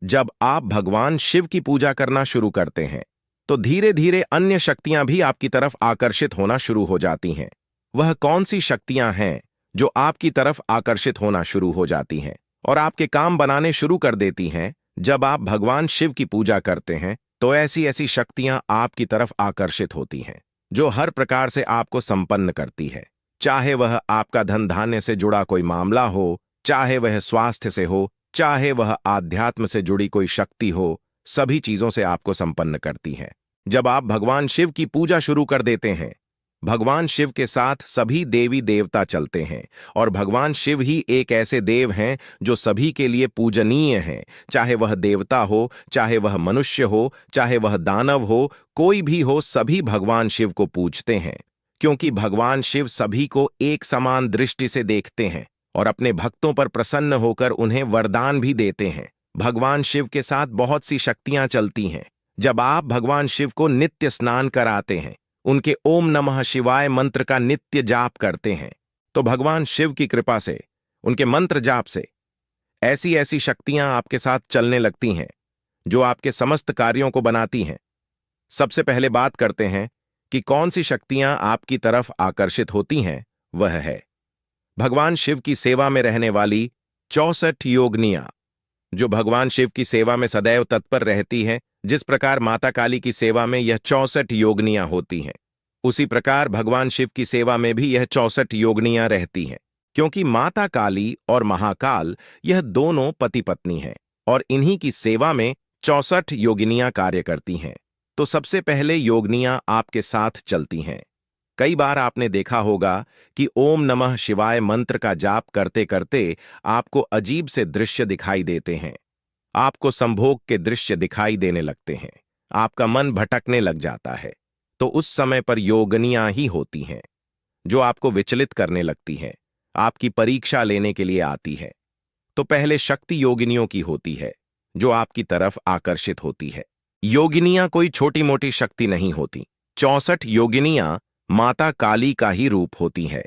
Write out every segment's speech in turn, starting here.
जब आप भगवान शिव की पूजा करना शुरू करते हैं, तो धीरे धीरे अन्य शक्तियां भी आपकी तरफ आकर्षित होना शुरू हो जाती हैं। वह कौन सी शक्तियां हैं जो आपकी तरफ आकर्षित होना शुरू हो जाती हैं और आपके काम बनाने शुरू कर देती हैं? जब आप भगवान शिव की पूजा करते हैं, तो ऐसी ऐसी शक्तियां आपकी तरफ आकर्षित होती हैं, जो हर प्रकार से आपको संपन्न करती है। चाहे वह आपका धन धान्य से जुड़ा कोई मामला हो, चाहे वह स्वास्थ्य से हो, चाहे वह आध्यात्म से जुड़ी कोई शक्ति हो, सभी चीजों से आपको संपन्न करती हैं। जब आप भगवान शिव की पूजा शुरू कर देते हैं, भगवान शिव के साथ सभी देवी देवता चलते हैं, और भगवान शिव ही एक ऐसे देव हैं जो सभी के लिए पूजनीय हैं। चाहे वह देवता हो, चाहे वह मनुष्य हो, चाहे वह दानव हो, कोई भी हो, सभी भगवान शिव को पूजते हैं, क्योंकि भगवान शिव सभी को एक समान दृष्टि से देखते हैं और अपने भक्तों पर प्रसन्न होकर उन्हें वरदान भी देते हैं। भगवान शिव के साथ बहुत सी शक्तियां चलती हैं। जब आप भगवान शिव को नित्य स्नान कराते हैं, उनके ओम नमः शिवाय मंत्र का नित्य जाप करते हैं, तो भगवान शिव की कृपा से, उनके मंत्र जाप से ऐसी ऐसी शक्तियां आपके साथ चलने लगती हैं जो आपके समस्त कार्यों को बनाती हैं। सबसे पहले बात करते हैं कि कौन सी शक्तियां आपकी तरफ आकर्षित होती हैं। वह है भगवान शिव की सेवा में रहने वाली 64 योगिनियां, जो भगवान शिव की सेवा में सदैव तत्पर रहती हैं। जिस प्रकार माता काली की सेवा में यह 64 योगिनियां होती हैं, उसी प्रकार भगवान शिव की सेवा में भी यह 64 योगिनियां रहती हैं, क्योंकि माता काली और महाकाल यह दोनों पति पत्नी हैं और इन्हीं की सेवा में 64 योगिनियां कार्य करती हैं। तो सबसे पहले योगिनियां आपके साथ चलती हैं। कई बार आपने देखा होगा कि ओम नमः शिवाय मंत्र का जाप करते करते आपको अजीब से दृश्य दिखाई देते हैं। आपको संभोग के दृश्य दिखाई देने लगते हैं, आपका मन भटकने लग जाता है। तो उस समय पर योगिनियां ही होती हैं जो आपको विचलित करने लगती हैं, आपकी परीक्षा लेने के लिए आती है। तो पहले शक्ति योगिनियों की होती है, जो आपकी तरफ आकर्षित होती है। योगिनियां कोई छोटी मोटी शक्ति नहीं होती। 64 योगिनियां माता काली का ही रूप होती है।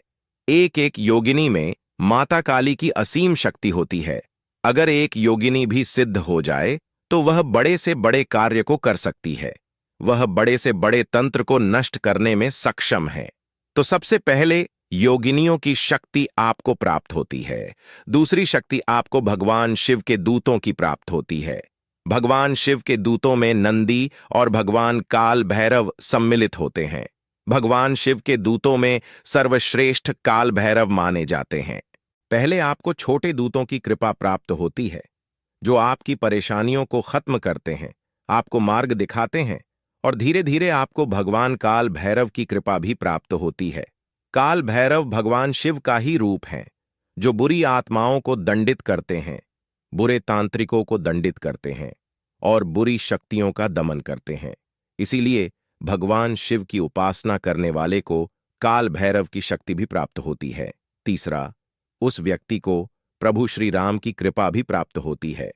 एक एक योगिनी में माता काली की असीम शक्ति होती है। अगर एक योगिनी भी सिद्ध हो जाए, तो वह बड़े से बड़े कार्य को कर सकती है। वह बड़े से बड़े तंत्र को नष्ट करने में सक्षम है। तो सबसे पहले योगिनियों की शक्ति आपको प्राप्त होती है। दूसरी शक्ति आपको भगवान शिव के दूतों की प्राप्त होती है। भगवान शिव के दूतों में नंदी और भगवान काल भैरव सम्मिलित होते हैं। भगवान शिव के दूतों में सर्वश्रेष्ठ काल भैरव माने जाते हैं। पहले आपको छोटे दूतों की कृपा प्राप्त होती है, जो आपकी परेशानियों को खत्म करते हैं, आपको मार्ग दिखाते हैं, और धीरे धीरे आपको भगवान काल भैरव की कृपा भी प्राप्त होती है। काल भैरव भगवान शिव का ही रूप हैं, जो बुरी आत्माओं को दंडित करते हैं, बुरे तांत्रिकों को दंडित करते हैं और बुरी शक्तियों का दमन करते हैं। इसीलिए भगवान शिव की उपासना करने वाले को काल भैरव की शक्ति भी प्राप्त होती है। तीसरा, उस व्यक्ति को प्रभु श्री राम की कृपा भी प्राप्त होती है,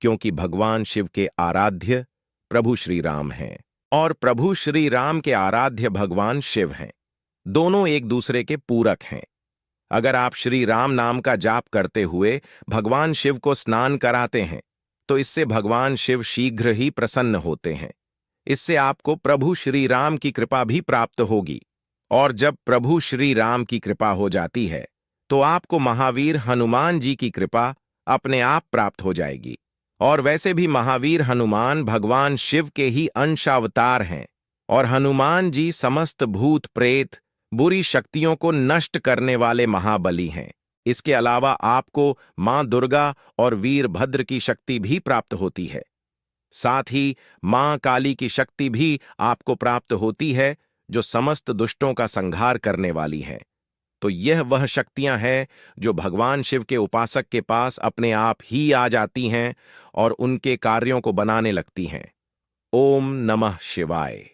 क्योंकि भगवान शिव के आराध्य प्रभु श्री राम हैं और प्रभु श्री राम के आराध्य भगवान शिव हैं। दोनों एक दूसरे के पूरक हैं। अगर आप श्री राम नाम का जाप करते हुए भगवान शिव को स्नान कराते हैं, तो इससे भगवान शिव शीघ्र ही प्रसन्न होते हैं। इससे आपको प्रभु श्री राम की कृपा भी प्राप्त होगी, और जब प्रभु श्री राम की कृपा हो जाती है, तो आपको महावीर हनुमान जी की कृपा अपने आप प्राप्त हो जाएगी। और वैसे भी महावीर हनुमान भगवान शिव के ही अंशावतार हैं, और हनुमान जी समस्त भूत प्रेत बुरी शक्तियों को नष्ट करने वाले महाबली हैं। इसके अलावा आपको मां दुर्गा और वीरभद्र की शक्ति भी प्राप्त होती है। साथ ही मां काली की शक्ति भी आपको प्राप्त होती है, जो समस्त दुष्टों का संहार करने वाली है। तो यह वह शक्तियां हैं जो भगवान शिव के उपासक के पास अपने आप ही आ जाती हैं और उनके कार्यों को बनाने लगती हैं। ओम नमः शिवाय।